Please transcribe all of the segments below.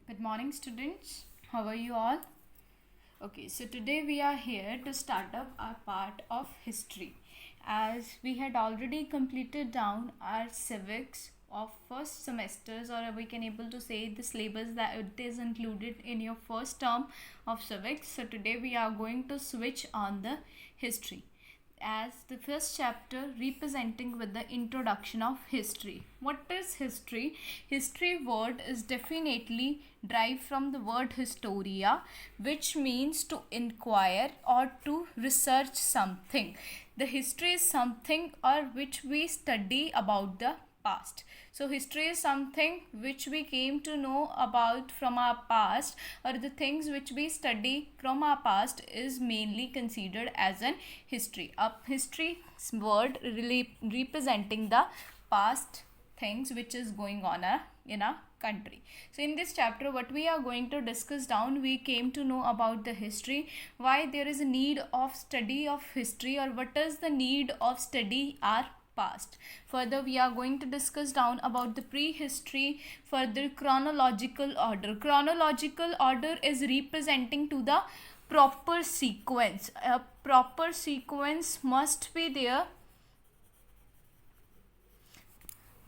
Good morning, students. How are you all? Okay, so today we are here to start up our part of history. As we had already completed down our civics of first semesters, or we can able to say the syllabus that it is included in your first term of civics. So today we are going to switch on the history as the first chapter representing with the introduction of history. What is history? History word is definitely derived from the word historia, which means to inquire or to research something. The history is something or which we study about the past. So history is something which we came to know about from our past, or the things which we study from our past is mainly considered as an history. A history word really representing the past things which is going on in a country. So in this chapter what we are going to discuss down, we came to know about the history, why there is a need of study of history, or what is the need of study our past. Further we are going to discuss down about the prehistory, further chronological order. Chronological order is representing to the proper sequence. A proper sequence must be there,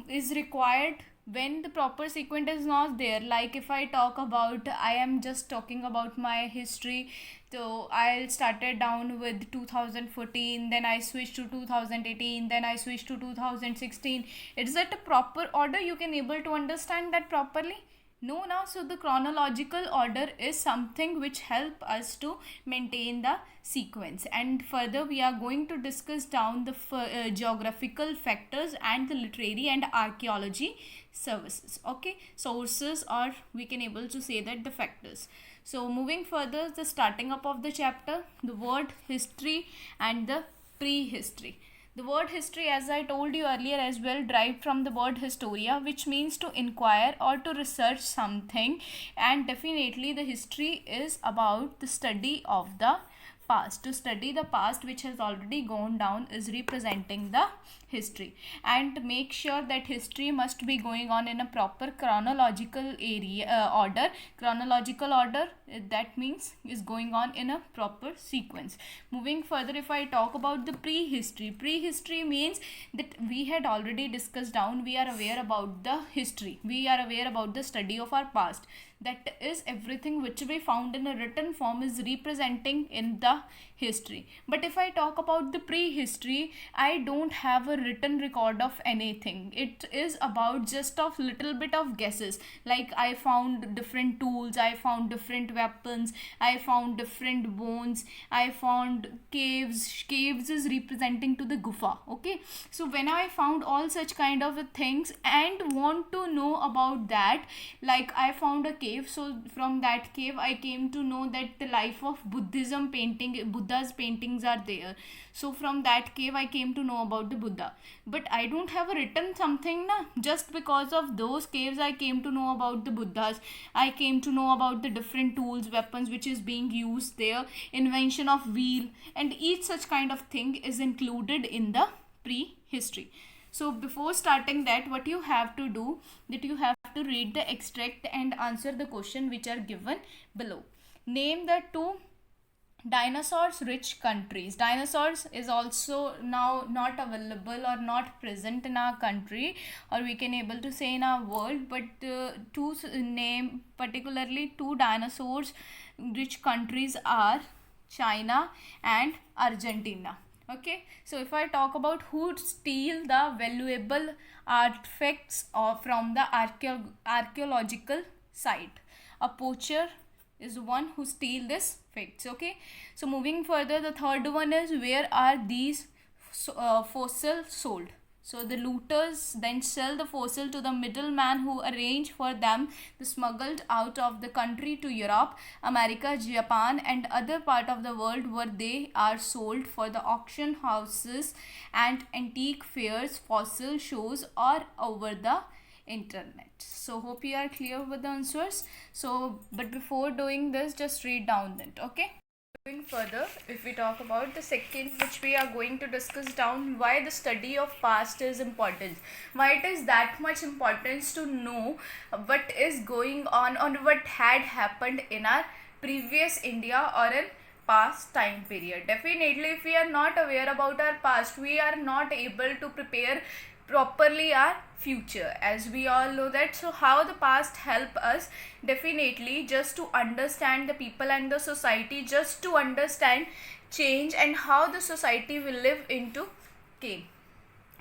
is required. When the proper sequence is not there, like if I talk about, I am just talking about my history, so I started down with 2014, then I switched to 2018, then I switched to 2016. Is that a proper order? You can able to understand that properly? No, now. So the chronological order is something which help us to maintain the sequence. And further we are going to discuss down the geographical factors and the literary and archaeology services. Okay, sources, or we can able to say that the factors. So moving further, the starting up of the chapter, the word history and the prehistory. The word history, as I told you earlier as well, derived from the word historia, which means to inquire or to research something. And definitely the history is about the study of the past. To study the past which has already gone down is representing the history. And make sure that history must be going on in a proper chronological order. Chronological order, that means is going on in a proper sequence. Moving further, if I talk about the prehistory, prehistory means that we had already discussed down, we are aware about the history, we are aware about the study of our past. That is everything which we found in a written form is representing in the history. But if I talk about the prehistory, I don't have a written record of anything. It is about just of little bit of guesses, like I found different tools, I found different weapons, I found different bones, I found caves is representing to the gufa. Okay, so when I found all such kind of things and want to know about that, like I found a cave, so from that cave I came to know that the life of Buddhism Buddha's paintings are there. So from that cave I came to know about the Buddha, but I don't have a written something na. Just because of those caves I came to know about the Buddhas, I came to know about the different tools, weapons which is being used there, invention of wheel, and each such kind of thing is included in the prehistory. So before starting that, what you have to do, that you have to read the extract and answer the question which are given below. Name the two dinosaurs rich countries. Dinosaurs is also now not available or not present in our country, or we can able to say in our world, but name particularly two dinosaurs rich countries are China and Argentina. Okay, so if I talk about who steal the valuable artifacts from the archaeological site, a poacher is one who steal this facts. Okay, so moving further, the third one is where are these fossils sold. So the looters then sell the fossil to the middleman who arrange for them the smuggled out of the country to Europe, America, Japan and other part of the world, where they are sold for the auction houses and antique fairs, fossil shows or over the internet. So hope you are clear with the answers. So but before doing this, just read down that. Okay, Going further, if we talk about the second, which we are going to discuss down, why the study of past is important, why it is that much importance to know what is going on or what had happened in our previous India or in past time period. Definitely, if we are not aware about our past, we are not able to prepare properly our future, as we all know that. So how the past help us? Definitely just to understand the people and the society, just to understand change and how the society will live into came.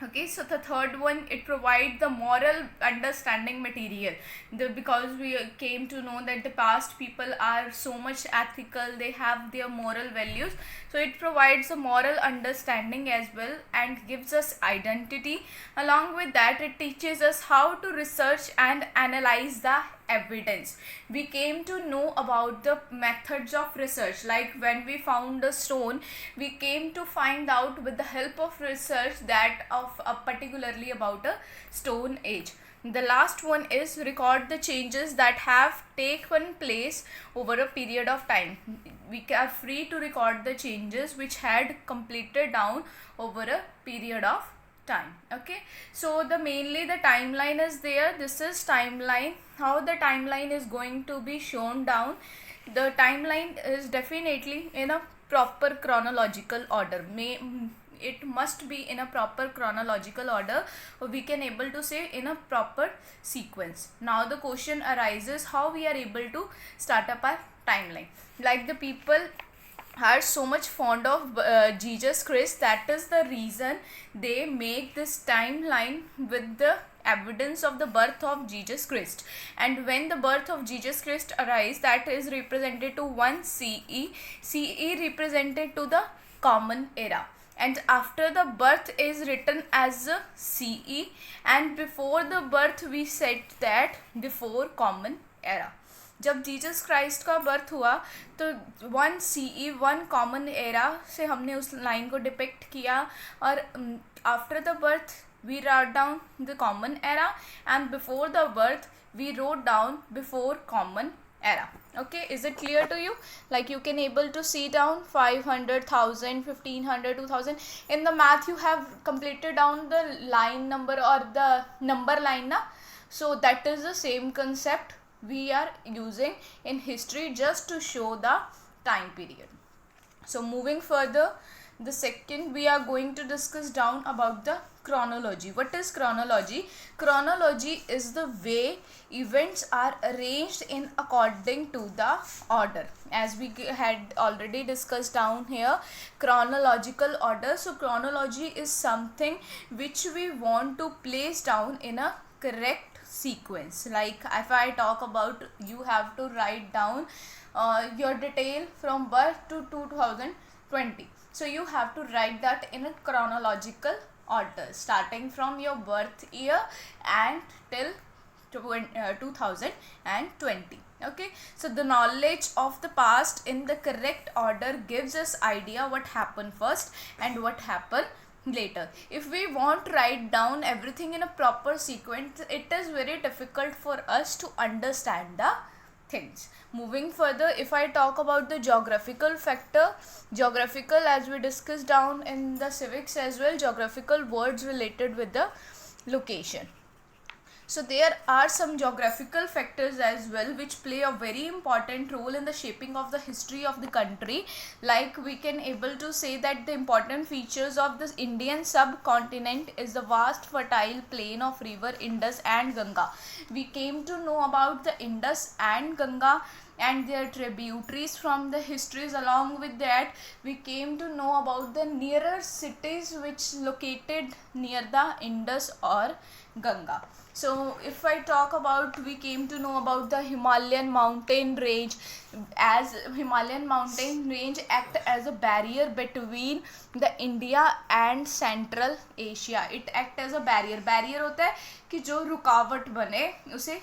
Okay, so the third one, it provides the moral understanding material. Because we came to know that the past people are so much ethical, they have their moral values, so it provides a moral understanding as well and gives us identity. Along with that, it teaches us how to research and analyze the evidence. We came to know about the methods of research, like when we found a stone, we came to find out with the help of research that of particularly about a stone age. The last one is record the changes that have taken place over a period of time. We are free to record the changes which had completed down over a period of time. Okay, so the mainly the timeline is there. This is timeline, how the timeline is going to be shown down. The timeline is definitely in a proper chronological order. It must be in a proper chronological order, or we can able to say in a proper sequence. Now the question arises, how we are able to start up our timeline. Like the people are so much fond of Jesus Christ, that is the reason they make this timeline with the evidence of the birth of Jesus Christ. And when the birth of Jesus Christ arises, that is represented to 1 CE. CE represented to the common era, and after the birth is written as a CE, and before the birth we said that before common era. जब Jesus Christ का birth हुआ तो 1 CE 1 common era से हमने उस line को depict किया, और after the birth we wrote down the common era, and before the birth we wrote down before common era. Okay, is it clear to you? Like you can able to see down 500, 1000, 1500, 2000. In the math you have completed down the line number or the number line na? So that is the same concept we are using in history just to show the time period. So moving further, the second we are going to discuss down about the chronology. What is chronology? Chronology is the way events are arranged in according to the order, as we had already discussed down here, chronological order. So chronology is something which we want to place down in a correct sequence. Like if I talk about, you have to write down your detail from birth to 2020. So you have to write that in a chronological order, starting from your birth year and till 2020. Okay, so the knowledge of the past in the correct order gives us idea what happened first and what happened later. If we want to write down everything in a proper sequence, it is very difficult for us to understand the things. Moving further, if I talk about the geographical factor, geographical, as we discussed down in the civics as well, geographical words related with the location. So there are some geographical factors as well which play a very important role in the shaping of the history of the country. Like we can able to say that the important features of this Indian subcontinent is the vast fertile plain of river Indus and Ganga. We came to know about the Indus and Ganga and their tributaries from the histories. Along with that, we came to know about the nearer cities which located near the Indus or Ganga. So if I talk about, we came to know about the Himalayan mountain range, as Himalayan mountain range act as a barrier between the India and Central Asia. It act as a barrier. Barrier होता है कि जो रुकावट बने उसे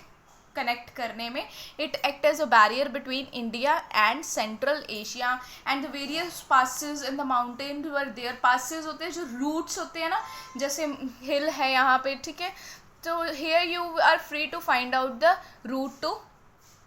connect करने में. It act as a barrier between India and Central Asia, and the various passes in the mountains were there. Passes होते हैं जो routes होते हैं ना, जैसे hill है यहाँ पे, ठीक है. So here you are free to find out the route to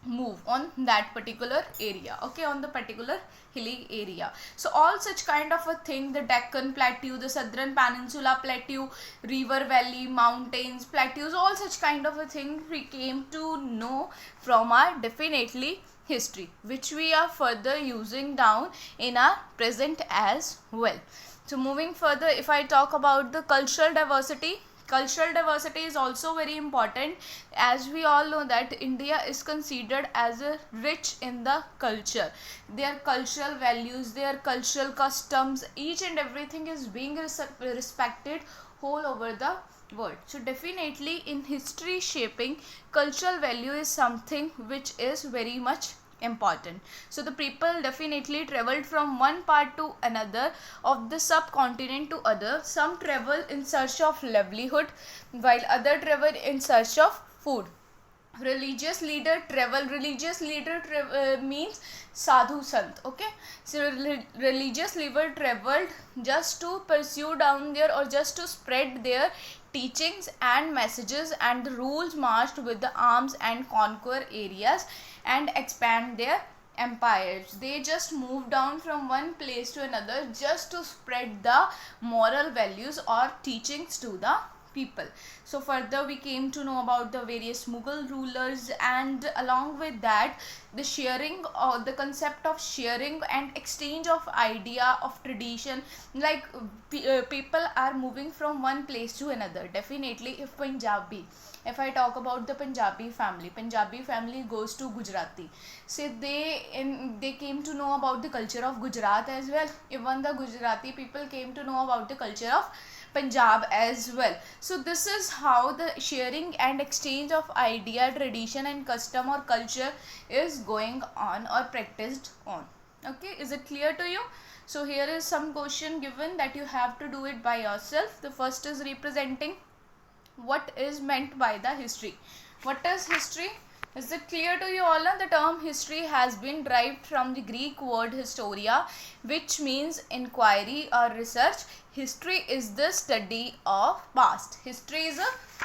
move on that particular area, okay, on the particular hilly area. So all such kind of a thing, the Deccan Plateau, the Southern Peninsula Plateau, river valley, mountains, plateaus, all such kind of a thing we came to know from our definitely history, which we are further using down in our present as well. So moving further, if I talk about the cultural diversity, cultural diversity is also very important, as we all know that India is considered as a rich in the culture. Their cultural values, their cultural customs, each and everything is being respected all over the world. So definitely in history shaping, cultural value is something which is very much important. So the people definitely traveled from one part to another of the subcontinent to other. Some travel in search of livelihood, while other travel in search of food. Religious leader travel, means sadhu sant, okay. So religious leader traveled just to pursue down there, or just to spread their teachings and messages, and the rules marched with the arms and conquer areas and expand their empires. They just moved down from one place to another just to spread the moral values or teachings to the people. So further we came to know about the various Mughal rulers, and along with that the sharing, or the concept of sharing and exchange of idea, of tradition, like people are moving from one place to another. Definitely if I talk about the Punjabi family goes to Gujarati. So they came to know about the culture of Gujarat as well. Even the Gujarati people came to know about the culture of Punjab as well. So this is how the sharing and exchange of idea, tradition and custom or culture is going on or practiced on. Okay, is it clear to you? So here is some question given that you have to do it by yourself. The first is representing. What is meant by the history? What is history? Is it clear to you all? The term history has been derived from the Greek word historia, which means inquiry or research. History is the study of past. History is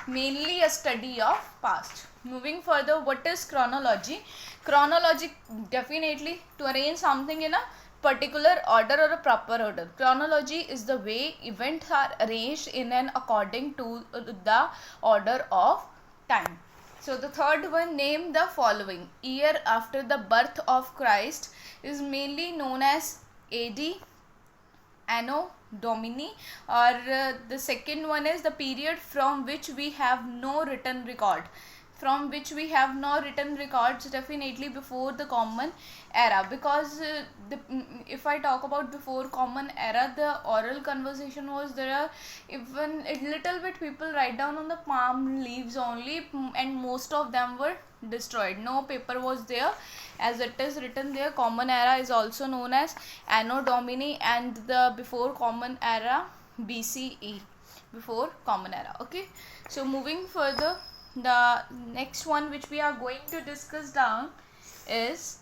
mainly a study of past. Moving further, what is chronology? Chronology, definitely to arrange something in a particular order or a proper order. Chronology is the way events are arranged in and according to the order of time. So the third one, name the following. Year after the birth of Christ is mainly known as AD, Anno Domini, or the second one is the period from which we have no written record. From which we have no written records, definitely before the common era, because if I talk about before common era, the oral conversation was there. Even a little bit people write down on the palm leaves only, and most of them were destroyed. No paper was there, as it is written there. Common era is also known as Anno Domini, and the before common era BCE, before common era. Okay, so moving further, the next one which we are going to discuss down is,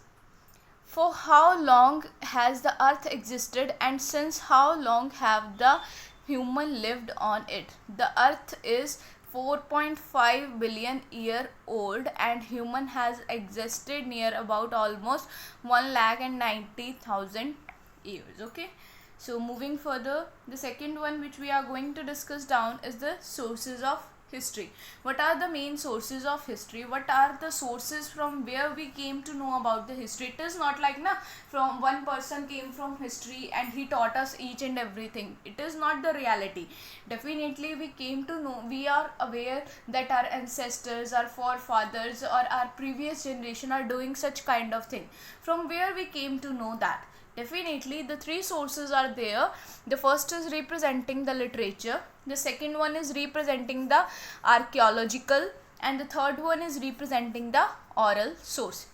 for how long has the earth existed, and since how long have the human lived on it? The earth is 4.5 billion year old, and human has existed near about almost 1,90,000 years. Okay, so moving further, the second one which we are going to discuss down is the sources of history. What are the main sources of history? What are the sources from where we came to know about the history? It is not like from one person came from history and he taught us each and everything. It is not the reality. Definitely we came to know, we are aware that our ancestors, our forefathers or our previous generation are doing such kind of thing. From where we came to know that? Definitely the three sources are there. The first is representing the literature, the second one is representing the archaeological, and the third one is representing the oral source.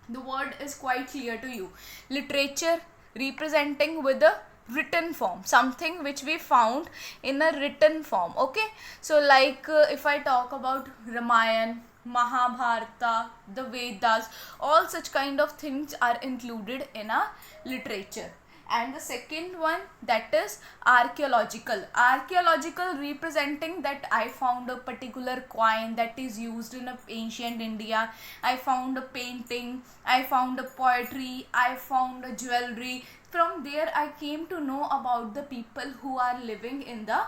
The word is quite clear to you. Literature representing with a written form, something which we found in a written form. Okay, so like if I talk about Ramayana, Mahabharata, the Vedas, all such kind of things are included in a literature. And the second one, that is archaeological. Archaeological representing that I found a particular coin that is used in ancient India, I found a painting, I found a poetry, I found a jewelry. From there I came to know about the people who are living in the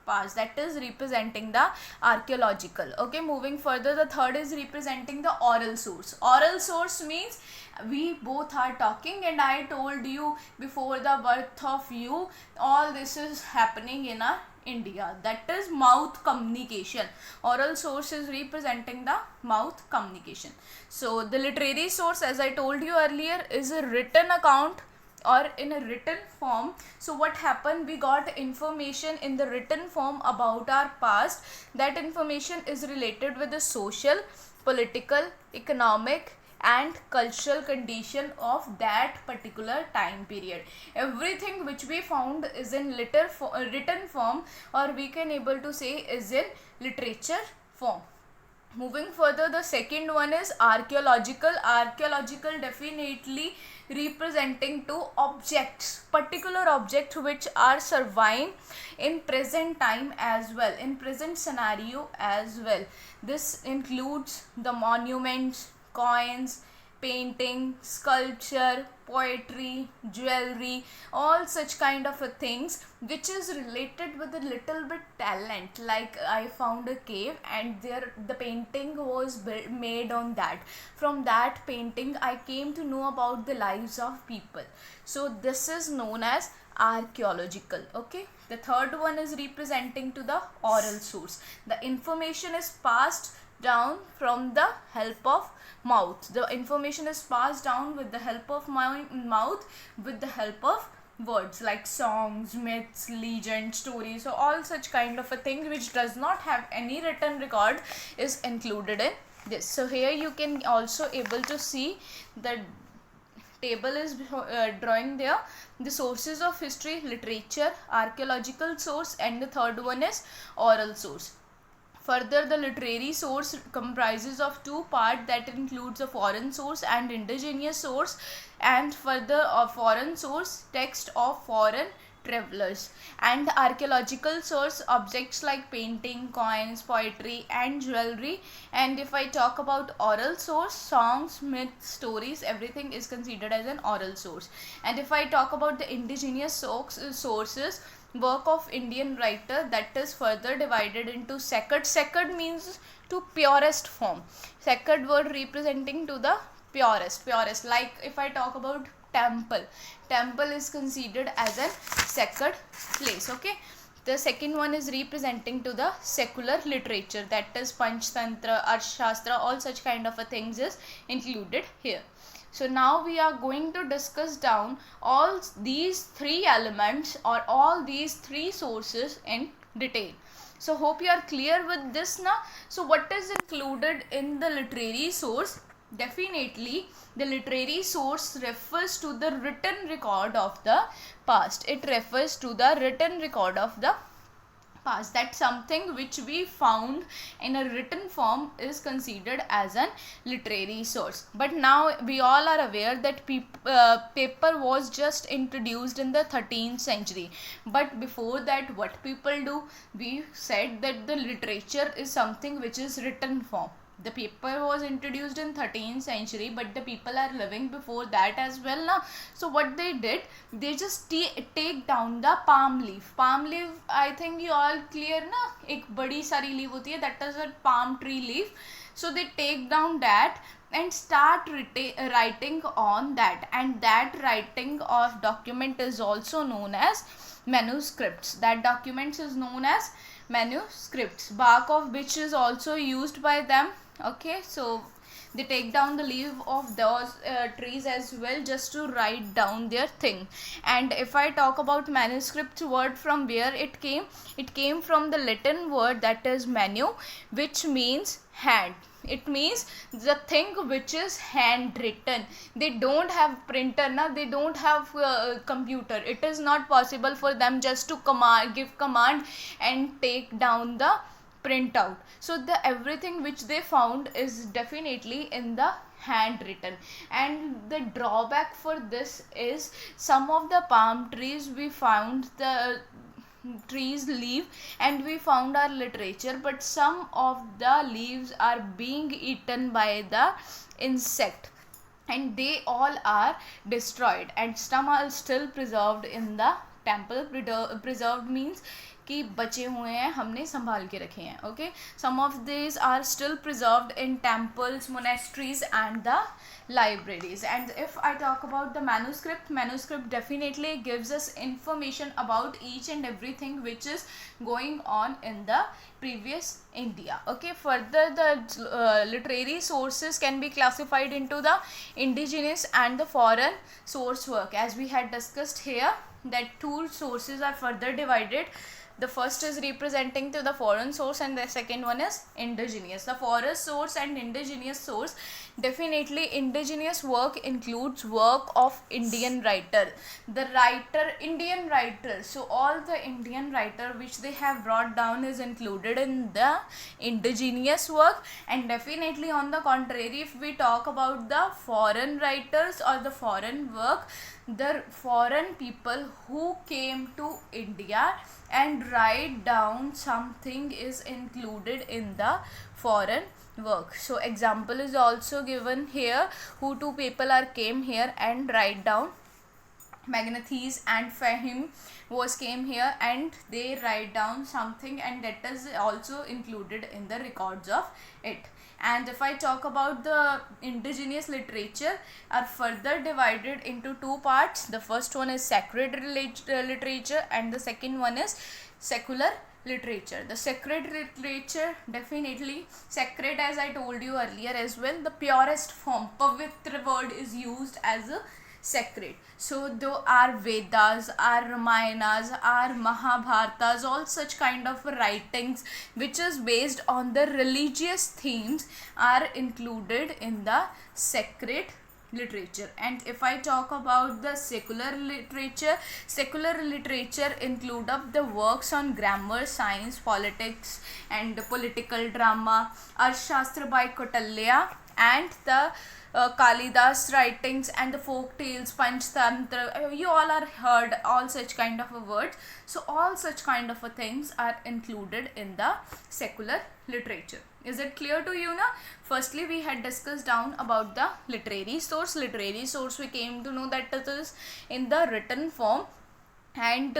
past. That is representing the archaeological. Okay, moving further, the third is representing the oral source. Oral source means we both are talking and I told you before the birth of you, all this is happening in our India. That is mouth communication. Oral source is representing the mouth communication. So the literary source, as I told you earlier, is a written account or in a written form. So what happened, we got information in the written form about our past. That information is related with the social, political, economic and cultural condition of that particular time period. Everything which we found is in written form, or we can able to say is in literature form. Moving further, the second one is archaeological. Archaeological definitely representing to objects, particular objects which are surviving in present time as well, in present scenario as well. This includes the monuments, coins, painting, sculpture, poetry, jewelry, all such kind of things which is related with a little bit talent. Like I found a cave and there the painting was made on that. From that painting I came to know about the lives of people. So this is known as archaeological. Okay, the third one is representing to the oral source. The information is passed down from the help of mouth. The information is passed down with the help of my mouth, with the help of words like songs, myths, legends, stories. So all such kind of a thing which does not have any written record is included in this. So here you can also able to see the table is drawing there, the sources of history, literature, archaeological source, and the third one is oral source. Further, the literary source comprises of two parts, that includes a foreign source and indigenous source, and further a foreign source, text of foreign travelers, and archaeological source, objects like painting, coins, poetry and jewelry. And if I talk about oral source, songs, myths, stories, everything is considered as an oral source. And if I talk about the indigenous sources, work of Indian writer, that is further divided into sacred. Sacred means to purest form. Sacred word representing to the purest. Like if I talk about temple, temple is considered as a sacred place. Okay, the second one is representing to the secular literature, that is Panchtantra, Arthashastra, all such kind of a things is included here. So now we are going to discuss down all these three elements or all these three sources in detail. So hope you are clear with this now. So what is included in the literary source? Definitely the literary source refers to the written record of the past. It refers to the written record of the past. That something which we found in a written form is considered as an literary source. But now we all are aware that paper was just introduced in the 13th century. But before that, what people do? We said that the literature is something which is written form. The paper was introduced in 13th century, but the people are living before that as well now. So what they did, they just take down the palm leaf. Palm leaf, I think you all clear na, ek badi sari leaf hoti hai, that is a palm tree leaf. So they take down that and start writing on that, and that writing of document is also known as manuscripts. That documents is known as manuscripts, bark of which is also used by them. Okay, so they take down the leaf of those trees as well, just to write down their thing. And if I talk about manuscript word, from where it came from the Latin word, that is manu, which means hand. It means the thing which is handwritten. They don't have printer na, they don't have computer. It is not possible for them just to give command and take down the printout. So the everything which they found is definitely in the handwritten. And the drawback for this is some of the palm trees we found the trees leaf and we found our literature, but some of the leaves are being eaten by the insect and they all are destroyed, and some are still preserved in the temple. Preserved means कि बचे हुए हैं, हमने संभाल के रखे हैं. Okay, some of these are still preserved in temples, monasteries and the libraries. And if I talk about the manuscript definitely gives us information about each and everything which is going on in the previous India. Okay, further the literary sources can be classified into the indigenous and the foreign source work. As we had discussed here, that two sources are further divided. The first is representing to the foreign source and the second one is indigenous. The foreign source and indigenous source, definitely indigenous work includes work of Indian writer. The writer, Indian writer, so all the Indian writer which they have brought down is included in the indigenous work. And definitely on the contrary, if we talk about the foreign writers or the foreign work, the foreign people who came to India and write down something is included in the foreign work. So example is also given here, who two people are came here and write down. Magnates and Fahim was came here and they write down something, and that is also included in the records of it. And if I talk about the indigenous literature, are further divided into two parts. The first one is sacred literature and the second one is secular literature. The sacred literature, definitely sacred, as I told you earlier as well, the purest form, pavitra word is used as a sacred. So though our Vedas, our Ramayanas, our Mahabharatas, all such kind of writings which is based on the religious themes are included in the sacred literature. And if I talk about the secular literature include up the works on grammar, science, politics and political drama, Arthashastra by Kautilya and the Kalidas writings and the folk tales, Panchtantra, you all are heard all such kind of words. So all such kind of things are included in the secular literature. Is it clear to you now? Firstly, we had discussed down about the literary source. Literary source, we came to know that it is in the written form, and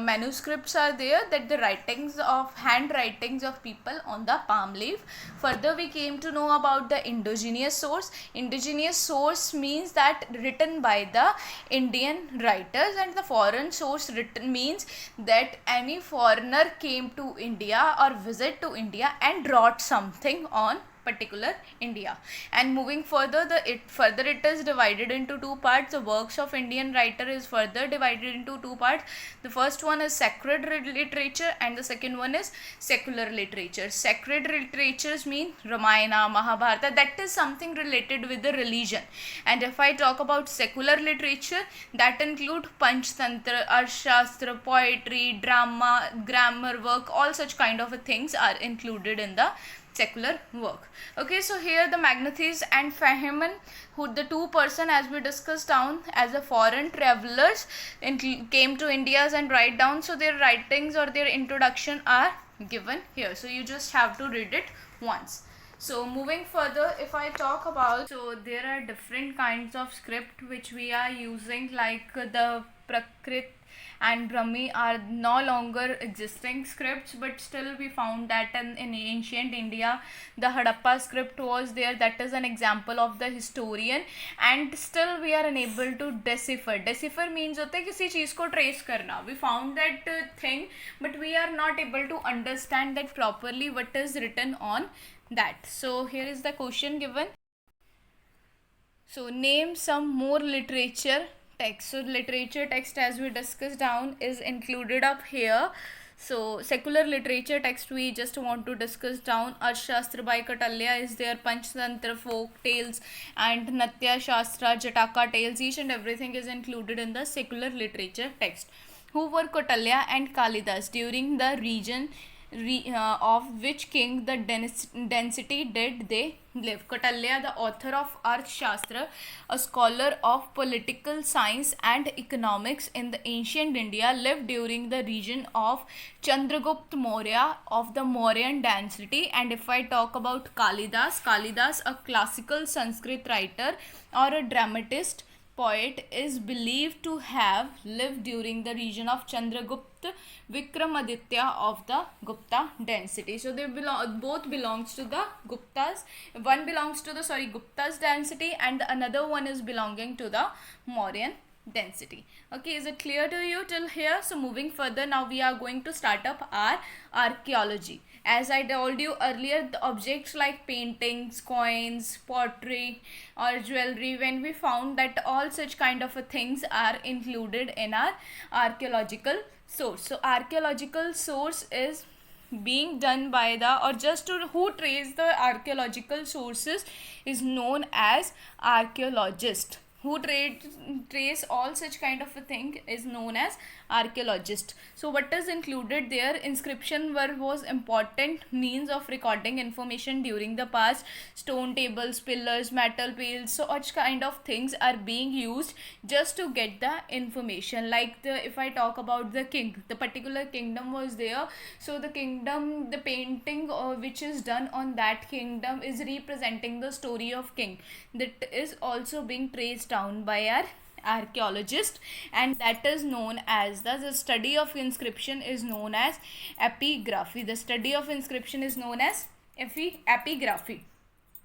manuscripts are there, that the writings of handwritings of people on the palm leaf. Further, we came to know about the indigenous source. Indigenous source means that written by the Indian writers, and the foreign source written means that any foreigner came to India or visit to India and wrote something on particular India. And moving further, it is divided into two parts. The works of Indian writer is further divided into two parts. The first one is sacred literature and the second one is secular literature. Sacred literatures mean Ramayana, Mahabharata, that is something related with the religion. And if I talk about secular literature, that include Panchtantra, Arthashastra, poetry, drama, grammar work, all such kind of things are included in the secular work. Okay, so here the Magnates and Fahim, who the two person as we discussed down as a foreign travelers came to India and write down, so their writings or their introduction are given here, so you just have to read it once. So moving further, if I talk about, so there are different kinds of script which we are using, like the Prakrit and Brahmi are no longer existing scripts, but still we found that in ancient India the Harappa script was there. That is an example of the historian, and still we are unable to decipher. Decipher means होता है किसी चीज़ को trace करना. We found that thing, but we are not able to understand that properly what is written on that. So here is the question given. So name some more literature text. So literature text, as we discussed down, is included up here. So secular literature text we just want to discuss down. Arthashastra by Kautilya is there, Panchtantra, folk tales and Natya Shastra, Jataka tales, each and everything is included in the secular literature text. Who were Kautilya and Kalidas during the of which king the density did they live. Kautilya, the author of Arthashastra, a scholar of political science and economics in the ancient India, lived during the region of Chandragupta Maurya of the Mauryan dynasty. And if I talk about Kalidas, a classical Sanskrit writer or a dramatist poet, is believed to have lived during the region of Chandragupta Vikramaditya of the Gupta dynasty. So they both belongs to the Guptas. One belongs to the Gupta's dynasty and another one is belonging to the Mauryan density. Okay, is it clear to you till here? So moving further, now we are going to start up our archaeology. As I told you earlier, the objects like paintings, coins, pottery or jewelry, when we found that all such kind of things are included in our archaeological source. So archaeological source is being done by the, or just to who trace the archaeological sources is known as archaeologist. Who trace all such kind of a thing is known as archaeologist. So what is included there? Inscription was important means of recording information during the past. Stone tables, pillars, metal pails, so such kind of things are being used just to get the information. Like if I talk about the king, the particular kingdom was there, so the kingdom, the painting which is done on that kingdom is representing the story of king, that is also being traced down by our archaeologist, and that is known as the study of inscription is known as epigraphy. The study of inscription is known as epigraphy.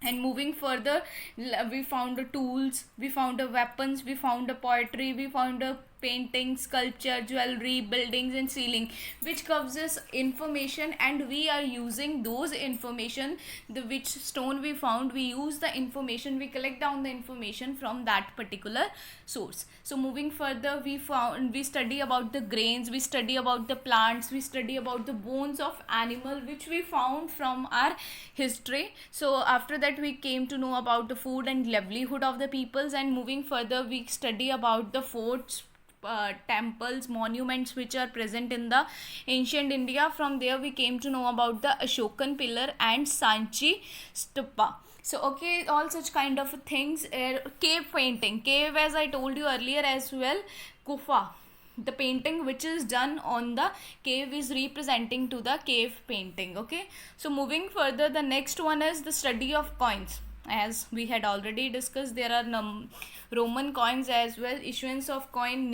And moving further, we found the tools, we found the weapons, we found the poetry, we found the painting, sculpture, jewelry, buildings and ceiling, which covers this information, and we are using those information, the which stone we found, we use the information, we collect down the information from that particular source. So moving further, we study about the grains, we study about the plants, we study about the bones of animal which we found from our history. So after that we came to know about the food and livelihood of the peoples, and moving further we study about the forts, temples, monuments which are present in the ancient India. From there we came to know about the Ashokan pillar and Sanchi stupa. So okay, all such kind of things. Cave painting, cave, as I told you earlier as well, Kufa, the painting which is done on the cave is representing to the cave painting. Okay, so moving further, the next one is the study of coins. As we had already discussed, there are Roman coins as well. Issuance of coin,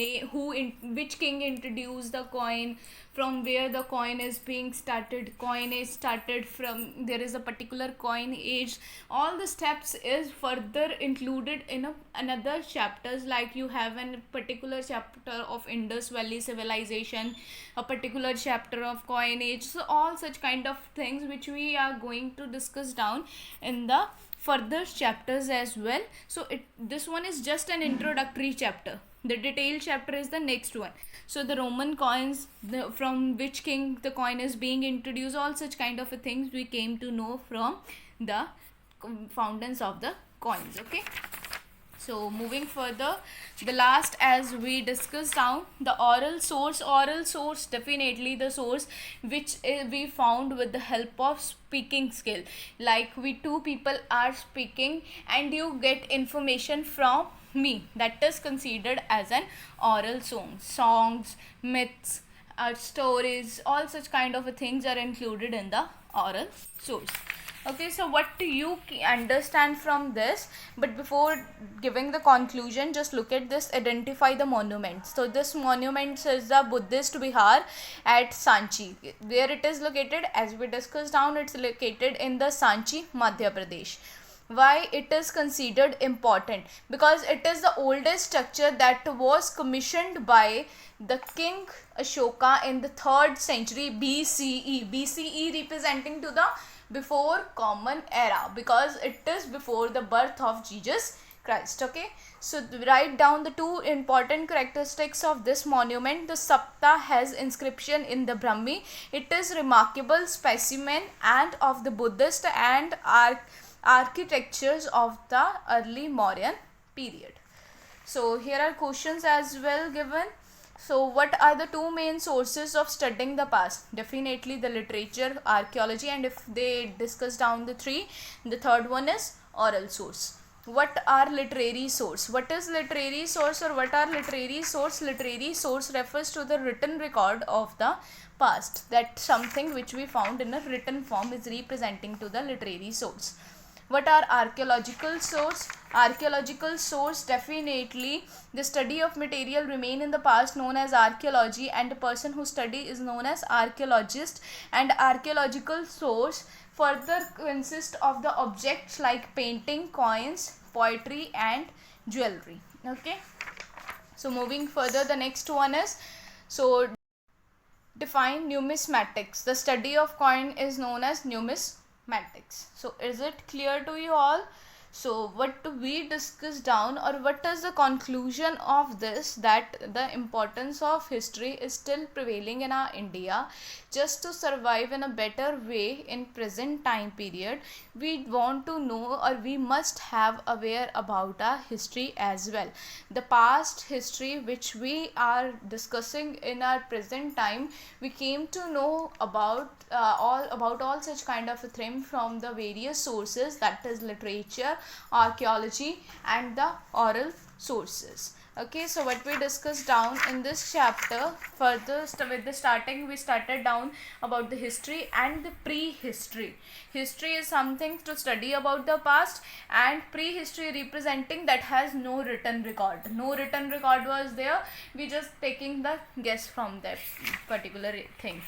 which king introduced the coin, from where the coin is being started, coin is started from, there is a particular coin age. All the steps is further included in another chapters, like you have a particular chapter of Indus Valley civilization, a particular chapter of coin age. So all such kind of things which we are going to discuss down in the further chapters as well. So this one is just an introductory chapter. The detailed chapter is the next one. So the Roman coins, from which king the coin is being introduced, all such kind of things we came to know from the fountains of the coins. Okay, so moving further, the last, as we discussed down, the oral source. Oral source, definitely the source which we found with the help of speaking skill, like we two people are speaking and you get information from me, that is considered as an oral song. Songs, myths, stories, all such kind of things are included in the oral source. Okay, so what do you understand from this? But before giving the conclusion, just look at this, identify the monuments. So this monument is the Buddhist Vihar at Sanchi. Where it is located, as we discussed down, it's located in the Sanchi, Madhya Pradesh. Why it is considered important? Because it is the oldest structure that was commissioned by the King Ashoka in the 3rd century BCE. BCE representing to the before common era, because it is before the birth of Jesus Christ. Okay, so write down the two important characteristics of this monument. The Sapta has inscription in the Brahmi. It is remarkable specimen and of the Buddhist and architectures of the early Mauryan period. So here are questions as well given. So what are the two main sources of studying the past? Definitely the literature, archaeology, and if they discuss down the three, the third one is oral source. What are literary source? What is literary source or what are literary source? Literary source refers to the written record of the past. That something which we found in a written form is representing to the literary source. What are archaeological source? Archaeological source, definitely the study of material remain in the past known as archaeology, and the person who study is known as archaeologist. And archaeological source further consist of the objects like painting, coins, poetry and jewelry. Okay, so moving further, the next one is, so define numismatics. The study of coin is known as numismatics. So is it clear to you all? So what we discuss down, or what is the conclusion of this, that the importance of history is still prevailing in our India. Just to survive in a better way in present time period, we want to know, or we must have aware about our history as well. The past history which we are discussing in our present time, we came to know about all such kind of a thing from the various sources, that is literature, archaeology and the oral sources. Okay, so what we discussed down in this chapter, further with the starting, we started down about the history and the prehistory. History is something to study about the past, and prehistory representing that has no written record. No written record was there, we just taking the guess from that particular thing.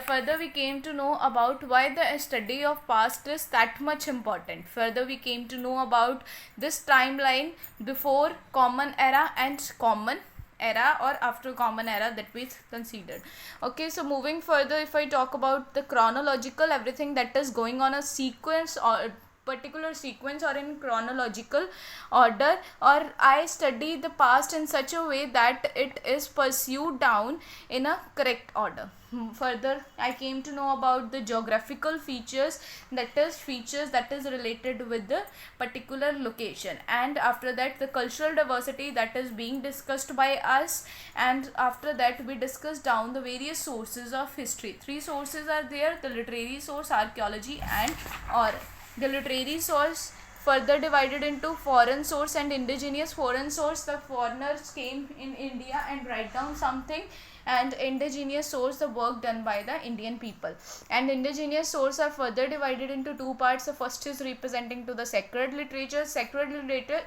Further we came to know about why the study of past is that much important. Further we came to know about this timeline before common era and common era, or after common era, that we considered. Okay, so moving further, if I talk about the chronological, everything that is going on a sequence or particular sequence or in chronological order, or I study the past in such a way that it is pursued down in a correct order. Further I came to know about the geographical features, that is features that is related with the particular location, and after that the cultural diversity that is being discussed by us, and after that we discussed down the various sources of history. Three sources are there: the literary source, archaeology and oral. The literary source further divided into foreign source and indigenous. Foreign source, the foreigners came in India and write down something, and indigenous source, the work done by the Indian people. And indigenous source are further divided into two parts. The first is representing to the sacred literature. Sacred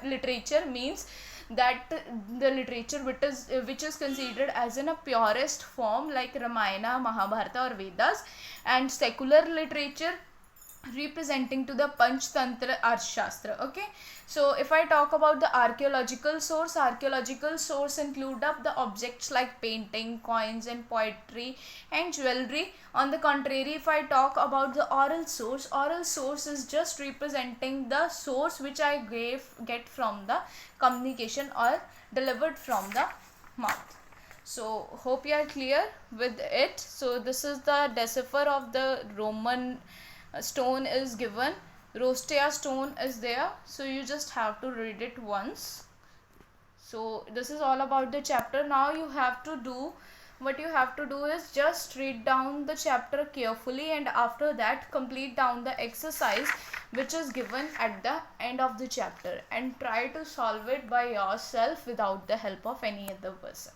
literature means that the literature which is considered as in a purest form, like Ramayana, Mahabharata or Vedas. And secular literature representing to the Panchtantra Arthashastra. Okay, so if I talk about the archaeological source include up the objects like painting, coins and poetry and jewelry. On the contrary, if I talk about the oral source is just representing the source which I get from the communication or delivered from the mouth. So hope you are clear with it. So this is the decipher of the Roman stone is given. Rostea stone is there, so you just have to read it once. So this is all about the chapter. Now you have to do, what you have to do is just read down the chapter carefully, and after that complete down the exercise which is given at the end of the chapter, and try to solve it by yourself without the help of any other person.